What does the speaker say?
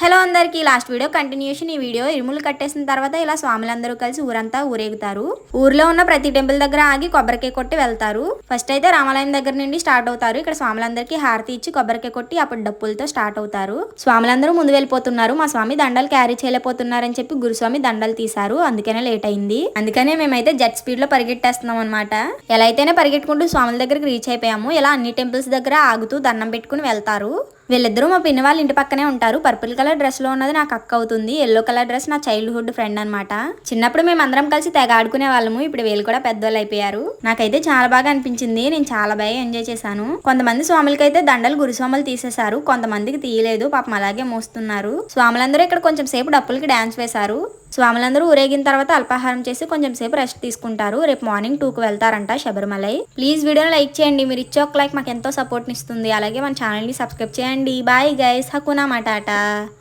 Hello అందరికి last video continuation ఈ video ఇరుములు కట్టేసిన తర్వాత ఇలా స్వాములందరూ కలిసి ఊరంతా ఊరేగుతారు. ఊర్లో ఉన్న ప్రతి టెంపుల్ దగ్గర ఆగి కొబ్బరికాయ కొట్టి వెళ్తారు. ఫస్ట్ అయితే రామాలయం దగ్గర నుండి స్టార్ట్ అవుతారు. ఇక్కడ స్వాములందరికీ హారతి ఇచ్చి కొబ్బరికాయ కొట్టి అప్పుడు డప్పులతో స్టార్ట్ అవుతారు. స్వాములందరూ ముందు వెళ్ళిపోతున్నారు. మా స్వామి దండలు క్యారీ చేయలేకపోతున్నారని చెప్పి గురుస్వామి దండలు తీశారు. అందుకనే లేట్ అయింది. అందుకనే మేమైతే జెట్ స్పీడ్ లో పరిగెట్టేస్తున్నాం అనమాట. ఎలా అయితేనే పరిగెట్టుకుంటూ స్వాముల దగ్గరికి రీచ్ అయిపోయాము. ఇలా అన్ని టెంపుల్స్ దగ్గర ఆగుతూ దండం పెట్టుకుని వెళ్తారు. వీళ్ళిద్దరూ మా పిన్ని వాళ్ళ ఇంటి పక్కనే ఉంటారు. పర్పుల్ కలర్ డ్రెస్ లో ఉన్నది నాకు అక్క అవుతుంది. ఎల్లో కలర్ డ్రెస్ నా చైల్డ్హుడ్ ఫ్రెండ్ అనమాట. చిన్నప్పుడు మేము అందరం కలిసి తెగ ఆడుకునే వాళ్ళము. ఇప్పుడు వీళ్ళు కూడా పెద్దవాళ్ళు అయిపోయారు. నాకైతే చాలా బాగా అనిపించింది. నేను చాలా బాగా ఎంజాయ్ చేశాను. కొంతమంది స్వాములకైతే దండలు గురుస్వాములు తీసేశారు. కొంతమందికి తీయలేదు. పాపం అలాగే మోస్తున్నారు. స్వాములందరూ ఇక్కడ కొంచెం సేపు డప్పులకి డాన్స్ వేశారు. స్వాములందరూ ఊరేగిన తర్వాత అల్పాహారం చేసి కొంచెం సేపు రెస్ట్ తీసుకుంటారు. రేపు మార్నింగ్ 2కు వెళ్తారంట శబరిమలై. ప్లీజ్ వీడియోని లైక్ చేయండి. మీరు ఇచ్చే ఒక లైక్ మాకు ఎంతో సపోర్ట్ ఇస్తుంది. అలాగే మన ఛానల్ ని సబ్స్క్రైబ్ చేయండి. Bye guys, హకునా matata.